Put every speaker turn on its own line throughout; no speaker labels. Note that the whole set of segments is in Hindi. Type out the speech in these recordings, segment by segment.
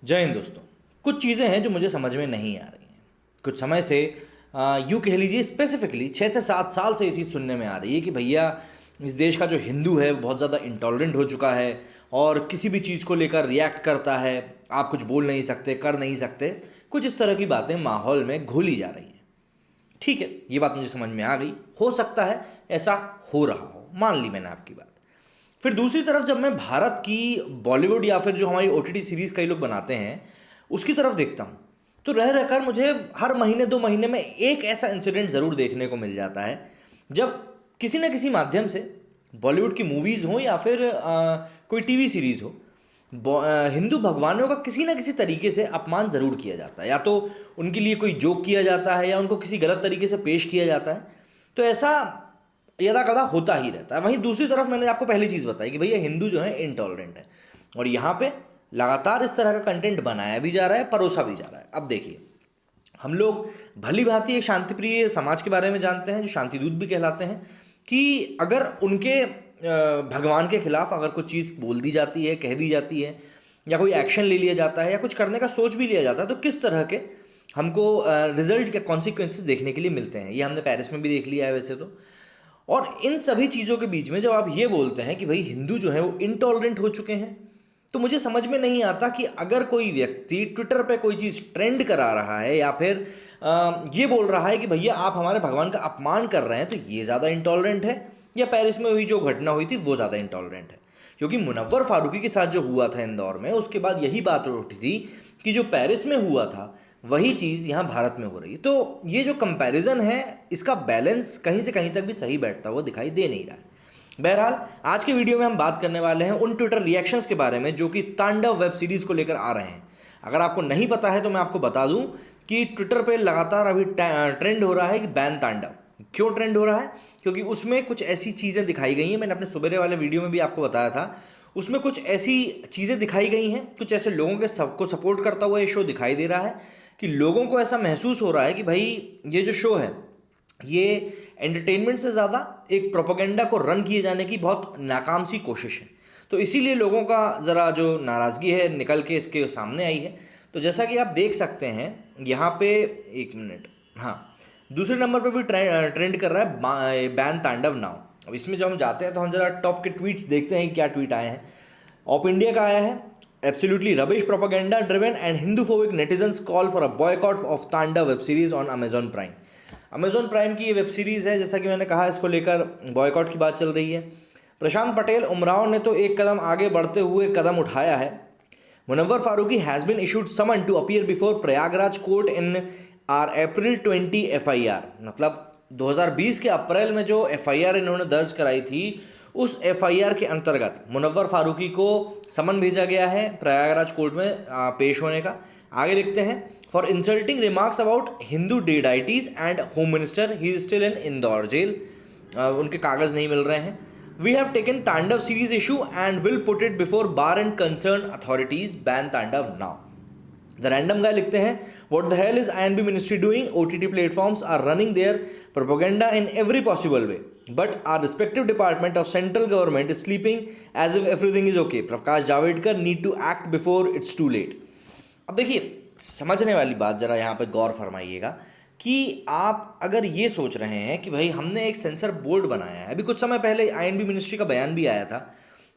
जय हिंद दोस्तों। कुछ चीज़ें हैं जो मुझे समझ में नहीं आ रही हैं। कुछ समय से यूँ कह लीजिए स्पेसिफिकली 6 से 7 साल से ये चीज़ सुनने में आ रही है कि भैया इस देश का जो हिंदू है वो बहुत ज़्यादा इंटॉलरेंट हो चुका है और किसी भी चीज़ को लेकर रिएक्ट करता है। आप कुछ बोल नहीं सकते, कर नहीं सकते। कुछ इस तरह की बातें माहौल में घोली जा रही हैं। ठीक है, ये बात मुझे समझ में आ गई। हो सकता है ऐसा हो रहा हो, मान ली मैंने आपकी बात। फिर दूसरी तरफ जब मैं भारत की बॉलीवुड या फिर जो हमारी ओटीटी सीरीज कई लोग बनाते हैं उसकी तरफ देखता हूँ, तो रह रहकर मुझे हर महीने 2 महीने में एक ऐसा इंसिडेंट ज़रूर देखने को मिल जाता है जब किसी न किसी माध्यम से बॉलीवुड की मूवीज़ हो या फिर कोई टीवी सीरीज़ हो, हिंदू भगवानों का किसी न किसी तरीके से अपमान ज़रूर किया जाता है। या तो उनके लिए कोई जोक किया जाता है या उनको किसी गलत तरीके से पेश किया जाता है। तो ऐसा यदा कदा होता ही रहता है। वहीं दूसरी तरफ मैंने आपको पहली चीज़ बताई कि भैया हिंदू जो है इंटॉलरेंट है और यहाँ पे लगातार इस तरह का कंटेंट बनाया भी जा रहा है, परोसा भी जा रहा है। अब देखिए, हम लोग भली भांति एक शांतिप्रिय समाज के बारे में जानते हैं जो शांति दूत भी कहलाते हैं, कि अगर उनके भगवान के खिलाफ अगर कुछ चीज़ बोल दी जाती है, कह दी जाती है या कोई एक्शन ले लिया जाता है या कुछ करने का सोच भी लिया जाता है तो किस तरह के हमको रिजल्ट के कॉन्सिक्वेंसेस देखने के लिए मिलते हैं। ये हमने पेरिस में भी देख लिया है वैसे तो। और इन सभी चीज़ों के बीच में जब आप ये बोलते हैं कि भाई हिंदू जो है वो इंटॉलरेंट हो चुके हैं, तो मुझे समझ में नहीं आता कि अगर कोई व्यक्ति ट्विटर पे कोई चीज़ ट्रेंड करा रहा है या फिर ये बोल रहा है कि भैया आप हमारे भगवान का अपमान कर रहे हैं, तो ये ज़्यादा इंटॉलरेंट है या पेरिस में हुई जो घटना हुई थी वो ज़्यादा इंटॉलरेंट है। क्योंकि मुनव्वर फारूकी के साथ जो हुआ था इंदौर में, उसके बाद यही बात उठी थी कि जो पेरिस में हुआ था वही चीज़ यहाँ भारत में हो रही है। तो ये जो कंपैरिजन है इसका बैलेंस कहीं से कहीं तक भी सही बैठता हुआ दिखाई दे नहीं रहा है। बहरहाल आज के वीडियो में हम बात करने वाले हैं उन ट्विटर रिएक्शंस के बारे में जो कि तांडव वेब सीरीज़ को लेकर आ रहे हैं। अगर आपको नहीं पता है तो मैं आपको बता दूं कि ट्विटर पे लगातार अभी ट्रेंड हो रहा है कि बैन तांडव। क्यों ट्रेंड हो रहा है? क्योंकि उसमें कुछ ऐसी चीज़ें दिखाई गई हैं, मैंने अपने सुबेरे वाले वीडियो में भी आपको बताया था। उसमें कुछ ऐसी चीज़ें दिखाई गई हैं, कुछ ऐसे लोगों के सबको सपोर्ट करता हुआ ये शो दिखाई दे रहा है कि लोगों को ऐसा महसूस हो रहा है कि भाई ये जो शो है ये एंटरटेनमेंट से ज़्यादा एक प्रोपेगेंडा को रन किए जाने की बहुत नाकाम सी कोशिश है। तो इसीलिए लोगों का ज़रा जो नाराज़गी है निकल के इसके सामने आई है। तो जैसा कि आप देख सकते हैं यहाँ पे, एक मिनट, हाँ, दूसरे नंबर पे भी ट्रेंड कर रहा है बैन तांडव नाउ। अब इसमें जब हम जाते हैं तो हम जरा टॉप के ट्वीट्स देखते हैं क्या ट्वीट आए हैं। ऑफ इंडिया का आया है, absolutely rubbish propaganda driven and Hinduphobic netizens call for a boycott of Tandav web series on Amazon Prime. Amazon Prime की ये वेब सीरीज़ है, जैसा कि मैंने कहा, इसको लेकर बॉयकॉट की बात चल रही है। प्रशांत पटेल उमराव ने तो एक कदम आगे बढ़ते हुए कदम उठाया है। Munawar Faruqui has been issued summon to appear before Prayagraj court in R April 20 FIR। मतलब 2020 के अप्रैल में जो FIR इन्होंने दर्ज कराई थी, उस FIR के अंतर्गत मुनव्वर फारूकी को समन भेजा गया है प्रयागराज कोर्ट में पेश होने का। आगे लिखते हैं, for insulting remarks about Hindu deities and home minister he is still in Indore jail. उनके कागज़ नहीं मिल रहे हैं। We have taken Tandav series issue and will put it before bar and concern authorities, ban Tandav now. The random guy लिखते हैं, what the hell is INB ministry doing? OTT platforms are running their propaganda in every possible way but are respective department of central government is sleeping as if everything is okay. Prakash Javadekar need to act before it's too late. अब देखिए, समझने वाली बात ज़रा यहाँ पे गौर फरमाइएगा कि आप अगर ये सोच रहे हैं कि भाई हमने एक सेंसर बोर्ड बनाया है। अभी कुछ समय पहले INB मिनिस्ट्री का बयान भी आया था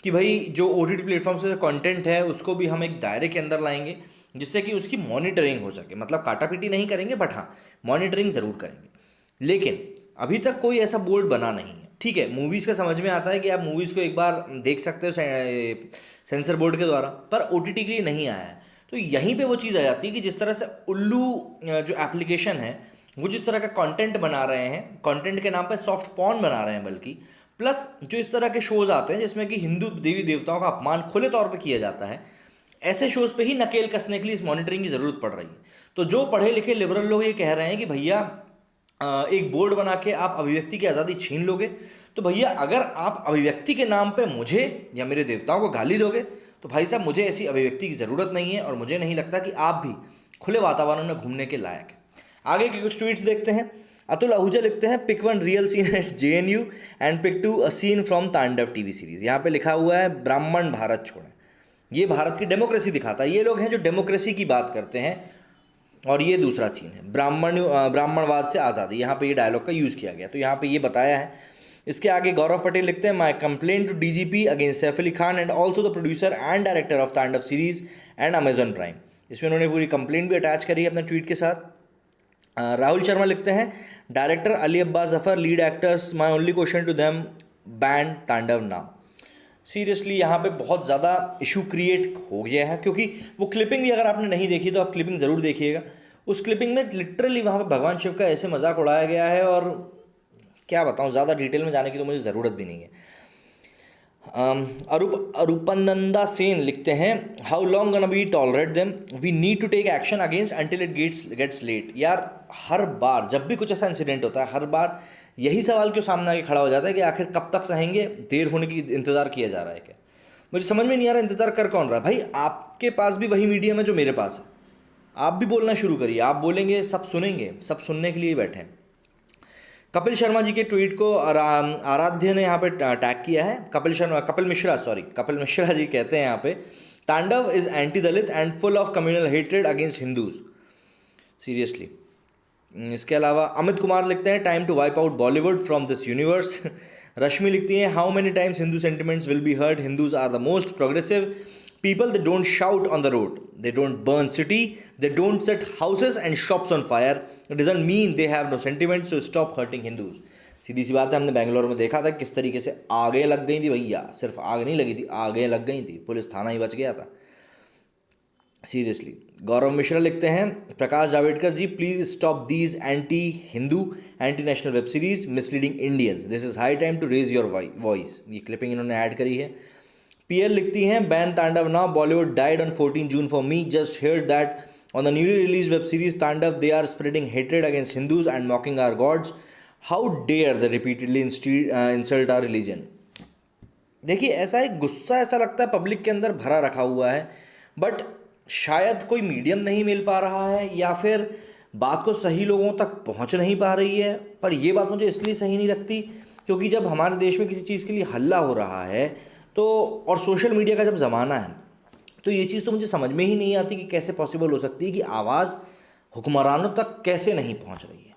कि भाई जो OTT प्लेटफॉर्म से कंटेंट है उसको भी हम एक दायरे के अंदर लाएंगे जिससे कि उसकी मॉनिटरिंग हो सके। मतलब काटापीटी नहीं करेंगे बट हाँ, मॉनिटरिंग ज़रूर करेंगे। लेकिन अभी तक कोई ऐसा बोर्ड बना नहीं है। ठीक है, मूवीज़ का समझ में आता है कि आप मूवीज़ को एक बार देख सकते हो सेंसर बोर्ड के द्वारा, पर OTT के लिए नहीं आया है। तो यहीं पे वो चीज़ आ जाती है कि जिस तरह से उल्लू जो एप्लीकेशन है वो जिस तरह का कंटेंट बना रहे हैं, कंटेंट के नाम पे सॉफ्ट पॉर्न बना रहे हैं, बल्कि प्लस जो इस तरह के शोज़ आते हैं जिसमें कि हिंदू देवी देवताओं का अपमान खुले तौर पे किया जाता है, ऐसे शोज़ पे ही नकेल कसने के लिए इस मॉनिटरिंग की ज़रूरत पड़ रही है। तो जो पढ़े लिखे लिबरल लोग ये कह रहे हैं कि भैया एक बोर्ड बना के आप अभिव्यक्ति की आज़ादी छीन लोगे, तो भैया अगर आप अभिव्यक्ति के नाम पे मुझे या मेरे देवताओं को गाली दोगे तो भाई साहब मुझे ऐसी अभिव्यक्ति की ज़रूरत नहीं है और मुझे नहीं लगता कि आप भी खुले वातावरण में घूमने के लायक हैं। आगे के कुछ ट्वीट्स देखते हैं। अतुल आहूजा लिखते हैं, pick one real scene at JNU and pick two a scene from Tandav TV series. यहाँ पे लिखा हुआ है ब्राह्मण भारत छोड़ें। ये भारत की डेमोक्रेसी दिखाता है। ये लोग हैं जो डेमोक्रेसी की बात करते हैं। और ये दूसरा सीन है, ब्राह्मणवाद से आज़ादी, यहाँ पे ये डायलॉग का यूज़ किया गया, तो यहाँ पे ये बताया है। इसके आगे गौरव पटेल लिखते हैं, my complaint to DGP against Saif Ali Khan and also the producer and director of Tandav series and Amazon Prime. इसमें उन्होंने पूरी कंप्लेंट भी अटैच करी है अपने ट्वीट के साथ। राहुल शर्मा लिखते हैं, director Ali Abbas Zafar, lead actors, my only question to them, ban Tandav now. Seriously यहाँ पे बहुत ज़्यादा इशू क्रिएट हो गया है, क्योंकि वो क्लिपिंग भी अगर आपने नहीं देखी तो आप क्लिपिंग ज़रूर देखिएगा। उस क्लिपिंग में लिटरली वहाँ पे भगवान शिव का ऐसे मजाक उड़ाया गया है, और क्या बताऊँ, ज़्यादा डिटेल में जाने की तो मुझे ज़रूरत भी नहीं है। अरूपनंदा सेन लिखते हैं, how long gonna be tolerate them, we need to take action against until it gets late. यार हर बार जब भी कुछ ऐसा इंसिडेंट होता है, हर बार यही सवाल क्यों सामने आके खड़ा हो जाता है कि आखिर कब तक सहेंगे, देर होने की इंतज़ार किया जा रहा है क्या? मुझे समझ में नहीं आ रहा इंतज़ार कर कौन रहा है भाई। आपके पास भी वही मीडियम है जो मेरे पास है, आप भी बोलना शुरू करिए। आप बोलेंगे सब सुनेंगे, सब सुनने के लिए बैठे हैं। कपिल शर्मा जी के ट्वीट को आराध्य ने यहाँ पे टैग किया है। कपिल मिश्रा जी कहते हैं यहाँ पे, Tandav is anti Dalit and full of communal hatred against Hindus. Seriously. इसके अलावा अमित कुमार लिखते हैं, time to wipe out Bollywood from this universe. Rashmi लिखती हैं, how many times Hindu sentiments will be hurt, Hindus are the most progressive people, they don't shout on the road, they don't burn city, they don't set houses and shops on fire. It doesn't mean they have no sentiments, so stop hurting Hindus. सीधी सी बात है, हमने बेंगलोर में देखा था किस तरीके से आगे लग गई थी भैया, सिर्फ आग नहीं लगी थी, आगे लग गई थी, पुलिस थाना ही बच गया था। सीरियसली। गौरव मिश्रा लिखते हैं, Prakash Javadekar ji, please stop these anti Hindu anti national web series misleading Indians, this is high time to raise your voice. ये क्लिपिंग इन्होंने ऐड करी है। पीएल लिखती हैं, ban Tandav now, Bollywood died on 14 June for me, just heard that on the newly release web series Tandav they are spreading hatred against Hindus and mocking our gods, how dare they repeatedly insult our religion. देखिए, ऐसा एक गुस्सा ऐसा लगता है पब्लिक के अंदर भरा रखा हुआ है, बट शायद कोई मीडियम नहीं मिल पा रहा है, या फिर बात को सही लोगों तक पहुंच नहीं पा रही है। पर ये बात मुझे इसलिए सही नहीं लगती क्योंकि जब हमारे देश में किसी चीज़ के लिए हल्ला हो रहा है तो, और सोशल मीडिया का जब ज़माना है, तो ये चीज़ तो मुझे समझ में ही नहीं आती कि कैसे पॉसिबल हो सकती है कि आवाज़ हुक्मरानों तक कैसे नहीं पहुंच रही है।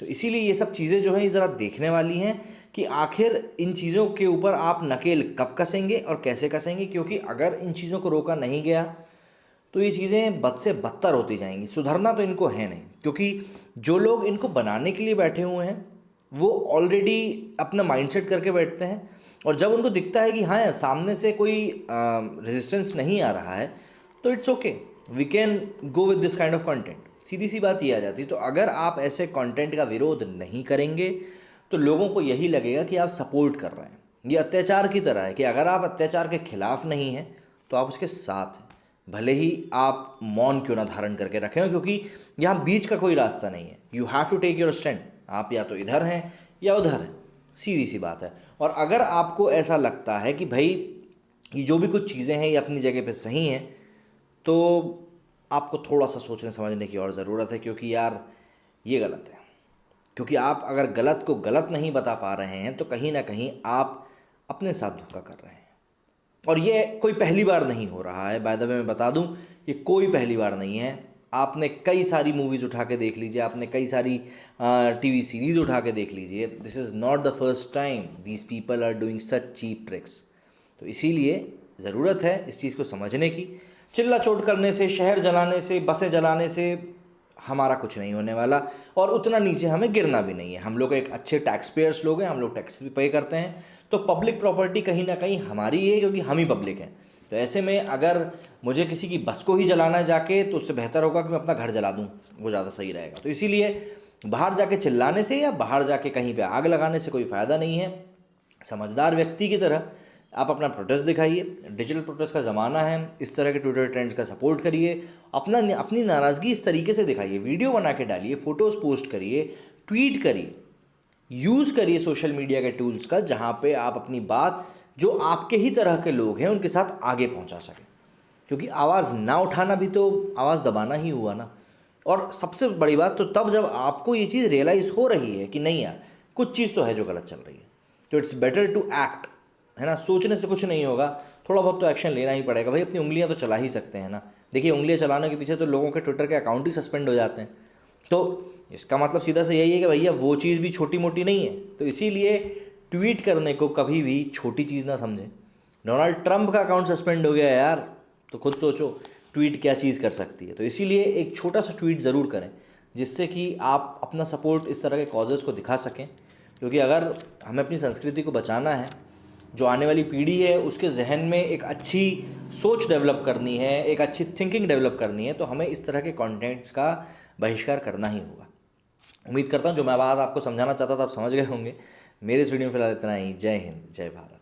तो इसीलिए ये सब चीज़ें जो हैं ये ज़रा देखने वाली हैं कि आखिर इन चीज़ों के ऊपर आप नकेल कब कसेंगे और कैसे कसेंगे, क्योंकि अगर इन चीज़ों को रोका नहीं गया तो ये चीज़ें बद से बदतर होती जाएंगी। सुधरना तो इनको है नहीं, क्योंकि जो लोग इनको बनाने के लिए बैठे हुए हैं वो ऑलरेडी अपना माइंडसेट करके बैठते हैं, और जब उनको दिखता है कि हाँ यार सामने से कोई रेजिस्टेंस नहीं आ रहा है तो it's okay, we can go with this kind of content. सीधी सी बात ये आ जाती है। तो अगर आप ऐसे कंटेंट का विरोध नहीं करेंगे तो लोगों को यही लगेगा कि आप सपोर्ट कर रहे हैं। ये अत्याचार की तरह है कि अगर आप अत्याचार के खिलाफ नहीं हैं तो आप उसके साथ हैं, भले ही आप मौन क्यों ना धारण करके रखें हो, क्योंकि यहाँ बीच का कोई रास्ता नहीं है। You have to take your stand, आप या तो इधर हैं या उधर हैं, सीधी सी बात है। और अगर आपको ऐसा लगता है कि भाई ये जो भी कुछ चीज़ें हैं ये अपनी जगह पे सही हैं, तो आपको थोड़ा सा सोचने समझने की और ज़रूरत है, क्योंकि यार ये गलत है। क्योंकि आप अगर गलत को गलत नहीं बता पा रहे हैं तो कहीं ना कहीं आप अपने साथ धोखा कर रहे हैं। और ये कोई पहली बार नहीं हो रहा है, बाय द वे मैं बता दूं, ये कोई पहली बार नहीं है। आपने कई सारी मूवीज़ उठा के देख लीजिए, आपने कई सारी टीवी सीरीज़ उठा के देख लीजिए, this is not the first time these people are doing such cheap tricks. तो इसीलिए ज़रूरत है इस चीज़ को समझने की। चिल्ला चोट करने से, शहर जलाने से, बसें जलाने से हमारा कुछ नहीं होने वाला, और उतना नीचे हमें गिरना भी नहीं है। हम लोग एक अच्छे टैक्स पेयर्स लोग हैं, हम लोग टैक्स भी पे करते हैं, तो पब्लिक प्रॉपर्टी कहीं ना कहीं हमारी है, क्योंकि हम ही पब्लिक हैं। तो ऐसे में अगर मुझे किसी की बस को ही जलाना है जाके, तो उससे बेहतर होगा कि मैं अपना घर जला दूं, वो ज़्यादा सही रहेगा। तो इसीलिए बाहर जाके चिल्लाने से या बाहर जाके कहीं पे आग लगाने से कोई फ़ायदा नहीं है। समझदार व्यक्ति की तरह आप अपना प्रोटेस्ट दिखाइए, डिजिटल प्रोटेस्ट का ज़माना है, इस तरह के ट्विटर ट्रेंड्स का सपोर्ट करिए, अपनी नाराज़गी इस तरीके से दिखाइए, वीडियो बना के डालिए, फ़ोटोज़ पोस्ट करिए, ट्वीट करिए, यूज़ करिए सोशल मीडिया के टूल्स का, जहाँ पे आप अपनी बात जो आपके ही तरह के लोग हैं उनके साथ आगे पहुँचा सकें। क्योंकि आवाज़ ना उठाना भी तो आवाज़ दबाना ही हुआ ना। और सबसे बड़ी बात तो तब जब आपको ये चीज़ रियलाइज़ हो रही है कि नहीं यार कुछ चीज़ तो है जो गलत चल रही है, तो इट्स बेटर टू एक्ट, है ना। सोचने से कुछ नहीं होगा, थोड़ा बहुत तो एक्शन लेना ही पड़ेगा भाई, अपनी उंगलियां तो चला ही सकते हैं ना। देखिए उंगलियां चलाने के पीछे तो लोगों के ट्विटर के अकाउंट ही सस्पेंड हो जाते हैं, तो इसका मतलब सीधा से यही है कि भैया वो चीज़ भी छोटी मोटी नहीं है। तो इसीलिए ट्वीट करने को कभी भी छोटी चीज़ ना समझें। डोनाल्ड ट्रंप का अकाउंट सस्पेंड हो गया यार, तो खुद सोचो ट्वीट क्या चीज़ कर सकती है। तो इसीलिए एक छोटा सा ट्वीट ज़रूर करें, जिससे कि आप अपना सपोर्ट इस तरह के कॉजेज़ को दिखा सकें, क्योंकि अगर हमें अपनी संस्कृति को बचाना है, जो आने वाली पीढ़ी है उसके जहन में एक अच्छी सोच डेवलप करनी है, एक अच्छी थिंकिंग डेवलप करनी है, तो हमें इस तरह के कंटेंट्स का बहिष्कार करना ही होगा। उम्मीद करता हूँ जो मैं बात आपको समझाना चाहता था आप समझ गए होंगे। मेरे इस वीडियो में फिलहाल इतना ही। जय हिंद, जय भारत।